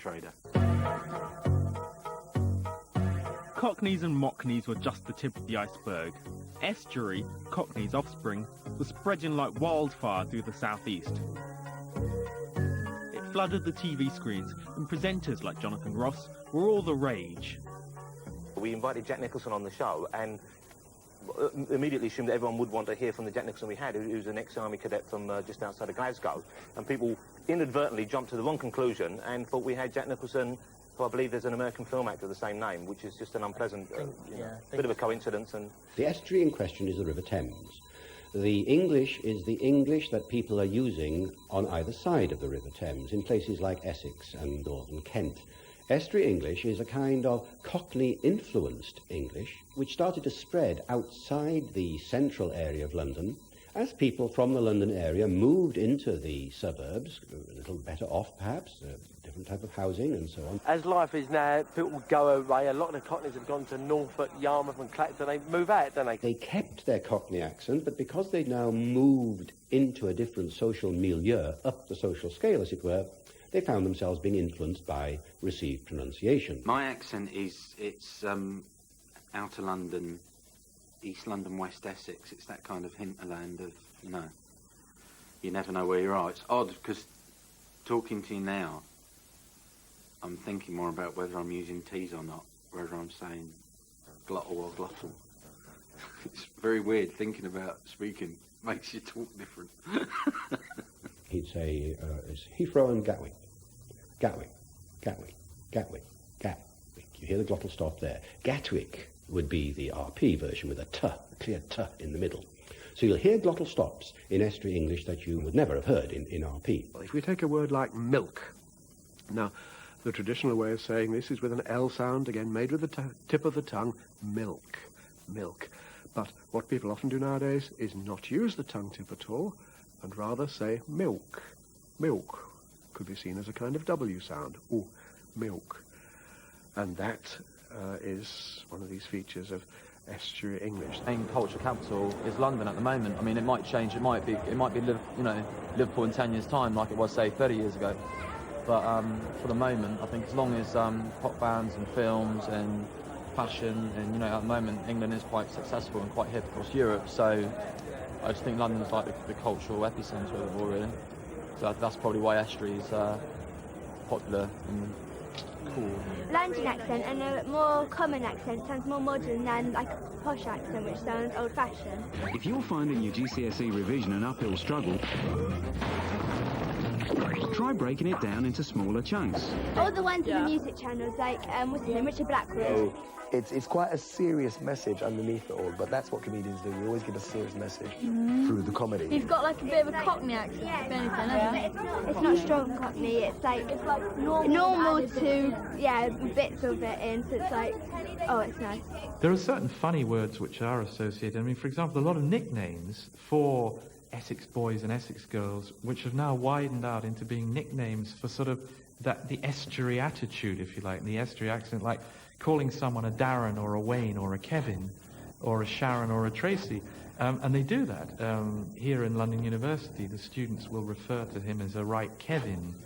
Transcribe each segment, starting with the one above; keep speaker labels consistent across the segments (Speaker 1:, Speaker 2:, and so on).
Speaker 1: trader.
Speaker 2: Cockneys and Mockneys were just the tip of the iceberg. Estuary, Cockney's offspring, was spreading like wildfire through the southeast. It flooded the TV screens, and presenters like Jonathan Ross were all the rage.
Speaker 3: We invited Jack Nicholson on the show and immediately assumed that everyone would want to hear from the Jack Nicholson we had, who's an ex-army cadet from just outside of Glasgow. And people inadvertently jumped to the wrong conclusion and thought we had Jack Nicholson, who I believe there's an American film actor of the same name, which is just an unpleasant, bit of a coincidence. And
Speaker 4: the estuary in question is the River Thames. The English is the English that people are using on either side of the River Thames, in places like Essex and northern Kent. Estuary English is a kind of Cockney-influenced English, which started to spread outside the central area of London as people from the London area moved into the suburbs, a little better off perhaps, different type of housing and so on.
Speaker 5: As life is now, people go away. A lot of the Cockneys have gone to Norfolk, Yarmouth and Clacton. They move out, don't they?
Speaker 4: They kept their Cockney accent, but because they'd now moved into a different social milieu, up the social scale as it were, they found themselves being influenced by received pronunciation.
Speaker 1: My accent it's outer London, East London, West Essex. It's that kind of hinterland of, you never know where you are. It's odd because talking to you now, I'm thinking more about whether I'm using T's or not, whether I'm saying glottal or glottal. It's very weird thinking about speaking. Makes you talk different.
Speaker 4: He'd say, it's Heathrow and Gatwick. Gatwick, Gatwick, Gatwick, Gatwick. You hear the glottal stop there. Gatwick would be the RP version with a t, a clear t in the middle. So you'll hear glottal stops in estuary English that you would never have heard in RP.
Speaker 6: If we take a word like milk, now, the traditional way of saying this is with an L sound, again, made with the tip of the tongue, milk, milk. But what people often do nowadays is not use the tongue tip at all, and rather say milk. Milk could be seen as a kind of W sound. Ooh, milk. And that is one of these features of estuary English.
Speaker 7: The main culture capital is London at the moment. I mean, it might change. It might be Liverpool in 10 years' time, like it was, say, 30 years ago. But for the moment, I think as long as pop bands and films and fashion, and at the moment, England is quite successful and quite hip across Europe. So I just think London's like the cultural epicentre of it all, really. So that's probably why estuary is popular and cool.
Speaker 8: London accent and a more common accent sounds more modern than like a posh accent, which sounds old-fashioned.
Speaker 9: If you're finding your GCSE revision an uphill struggle, try breaking it down into smaller chunks.
Speaker 8: All the ones in the music channels, like what's his name, Richard Blackwood.
Speaker 10: It's quite a serious message underneath it all, but that's what comedians do. We always give a serious message through the comedy.
Speaker 11: You've got like a bit of a Cockney accent, if anything, hasn't it?
Speaker 8: It's not strong Cockney, it's like normal to, bits of it in, so it's like, oh, it's nice.
Speaker 12: There are certain funny words which are associated. I mean, for example, a lot of nicknames for Essex boys and Essex girls, which have now widened out into being nicknames for sort of the estuary attitude, if you like, the estuary accent, like calling someone a Darren or a Wayne or a Kevin or a Sharon or a Tracy. And they do that. Here in London University, the students will refer to him as a right Kevin.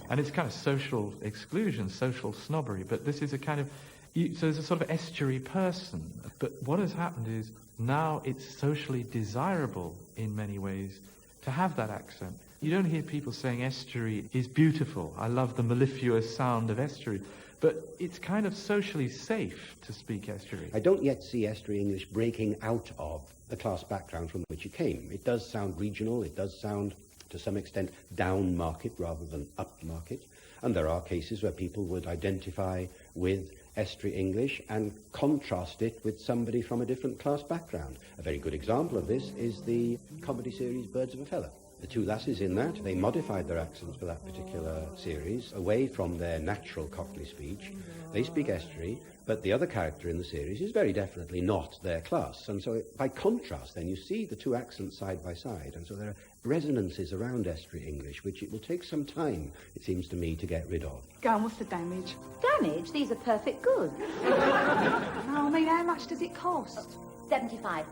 Speaker 12: And it's kind of social exclusion, social snobbery, but this is a kind of, so there's a sort of estuary person. But what has happened is now it's socially desirable in many ways to have that accent. You don't hear people saying estuary is beautiful. I love the mellifluous sound of estuary. But it's kind of socially safe to speak estuary.
Speaker 4: I don't yet see estuary English breaking out of the class background from which it came. It does sound regional, it does sound, to some extent, down market rather than up market. And there are cases where people would identify with estuary English and contrast it with somebody from a different class background. A very good example of this is the comedy series Birds of a Feather. The two lasses in that, they modified their accents for that particular series, away from their natural Cockney speech. They speak estuary, but the other character in the series is very definitely not their class. And so by contrast, then, you see the two accents side by side. And so there are resonances around estuary English, which it will take some time, it seems to me, to get rid of.
Speaker 11: Go on, what's the damage?
Speaker 13: Damage? These are perfect goods.
Speaker 11: No, I mean, how much does it cost?
Speaker 13: £75.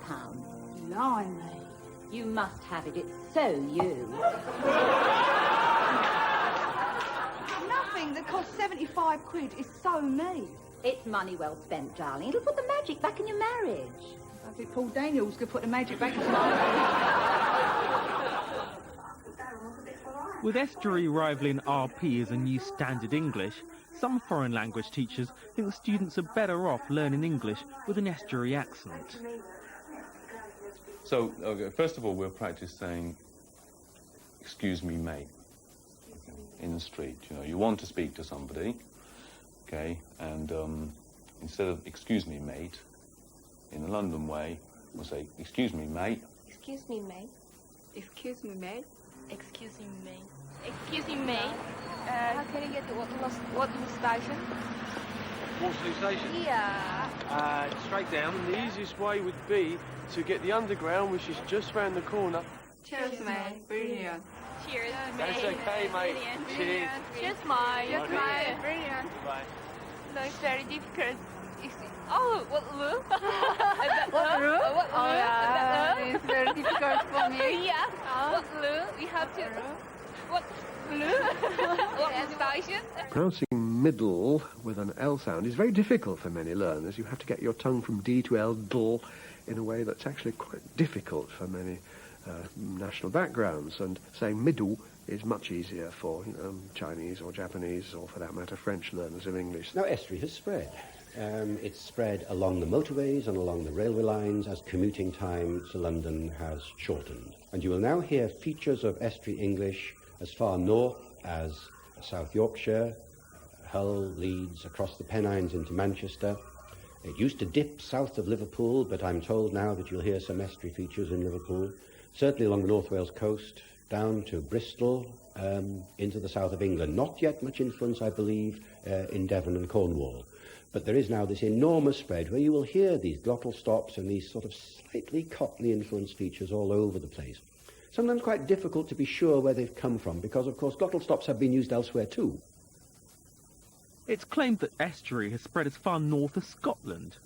Speaker 11: Blimey.
Speaker 13: You must have it. It's so you.
Speaker 11: Nothing thing that costs 75 quid is so me.
Speaker 13: It's money well spent, darling. It'll put the magic back in your marriage.
Speaker 11: I think Paul Daniels could put the magic back into my
Speaker 2: With Estuary rivaling RP as a new standard English, some foreign language teachers think the students are better off learning English with an Estuary accent.
Speaker 14: So, okay, first of all, we'll practice saying, excuse me, mate, in the street. You know, you want to speak to somebody, okay, and instead of excuse me, mate, in the London way, we'll say, excuse me, mate.
Speaker 8: Excuse me, mate. Excuse me, mate.
Speaker 15: Excuse me, mate. Excuse me, mate. How can I get to Waterloo Station?
Speaker 5: Waterloo Station?
Speaker 15: Yeah.
Speaker 5: Straight down, and the easiest way would be to get the underground, which is just round the corner.
Speaker 15: Cheers, mate. Brilliant. Cheers, mate.
Speaker 5: That's okay, mate.
Speaker 15: Brilliant.
Speaker 5: Cheers.
Speaker 15: Cheers, mate.
Speaker 5: Cheers,
Speaker 15: Mate. Brilliant.
Speaker 5: Bye.
Speaker 15: No, it's very difficult. Oh, Waterloo.
Speaker 11: Waterloo?
Speaker 15: Oh,
Speaker 11: yeah. It's very difficult for me.
Speaker 15: Yeah. Waterloo. We have to... Waterloo Station.
Speaker 6: Pronouncing middle with an L sound is very difficult for many learners. You have to get your tongue from D to L, dull, in a way that's actually quite difficult for many national backgrounds. And saying middle is much easier for Chinese or Japanese, or for that matter, French learners of English.
Speaker 4: Now, Estuary has spread. It's spread along the motorways and along the railway lines as commuting time to London has shortened. And you will now hear features of Estuary English as far north as South Yorkshire, Hull, Leeds, across the Pennines into Manchester. It used to dip south of Liverpool, but I'm told now that you'll hear some Estuary features in Liverpool, certainly along the North Wales coast, down to Bristol, into the south of England. Not yet much influence, I believe, in Devon and Cornwall. But there is now this enormous spread where you will hear these glottal stops and these sort of slightly Cockney-influenced features all over the place. Sometimes quite difficult to be sure where they've come from, because, of course, glottal stops have been used elsewhere too.
Speaker 2: It's claimed that Estuary has spread as far north as Scotland.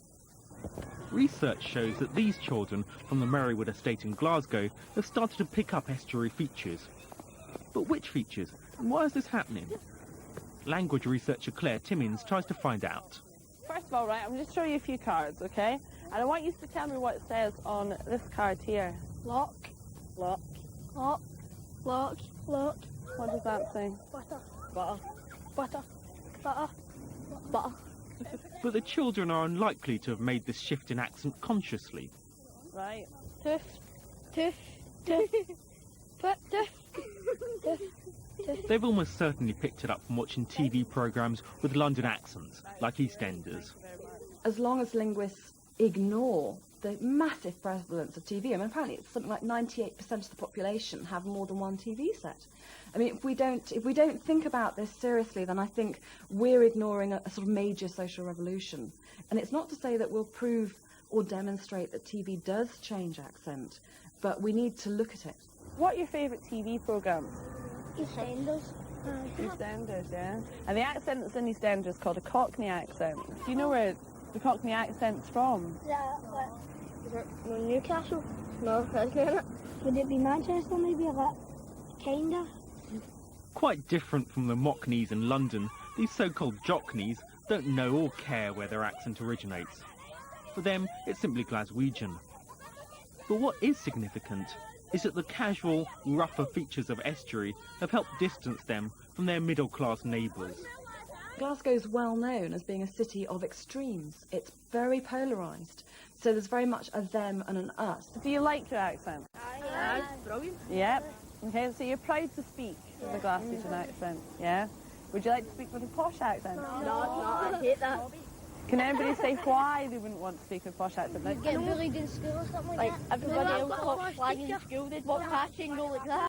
Speaker 2: Research shows that these children from the Merrywood estate in Glasgow have started to pick up Estuary features. But which features, and why is this happening? Language researcher Claire Timmins tries to find out.
Speaker 16: First of all, right, I'm going to show you a few cards, okay? And I want you to tell me what it says on this card here.
Speaker 8: Lock.
Speaker 16: Lock.
Speaker 8: Lock. Lock. Lock.
Speaker 16: What does that say?
Speaker 8: Butter.
Speaker 16: Butter.
Speaker 8: Butter. Butter. Butter.
Speaker 2: But the children are unlikely to have made this shift in accent consciously.
Speaker 16: Right.
Speaker 8: Tooth. Tooth. Tooth. Foot. Tooth. Tooth.
Speaker 2: They've almost certainly picked it up from watching TV programmes with London accents, like EastEnders.
Speaker 17: As long as linguists ignore the massive prevalence of TV, I mean, apparently it's something like 98% of the population have more than one TV set. I mean, if we don't think about this seriously, then I think we're ignoring a sort of major social revolution. And it's not to say that we'll prove or demonstrate that TV does change accent, but we need to look at it.
Speaker 16: What are your favourite TV programmes?
Speaker 8: EastEnders.
Speaker 16: EastEnders, yeah. And the accent that's in EastEnders is called a Cockney accent. Do you know where the Cockney accent's from?
Speaker 8: Is it Newcastle? No, would it be Manchester maybe, or that? Kinda.
Speaker 2: Quite different from the Mockneys in London, these so-called Jockneys don't know or care where their accent originates. For them, it's simply Glaswegian. But what is significant is that the casual, rougher features of Estuary have helped distance them from their middle-class neighbours.
Speaker 17: Glasgow's well known as being a city of extremes. It's very polarised, so there's very much a them and an us.
Speaker 16: Do you like your accent?
Speaker 8: Yeah, brilliant.
Speaker 16: Yep. Okay, so you're proud to speak with a Glaswegian accent, yeah? Would you like to speak with a posh accent?
Speaker 8: No, I hate that.
Speaker 16: Can anybody say why they wouldn't want to speak with a posh accent?
Speaker 8: You get bullied in school or something like that. Everybody else talks slang in school, they'd walk past you and go like that.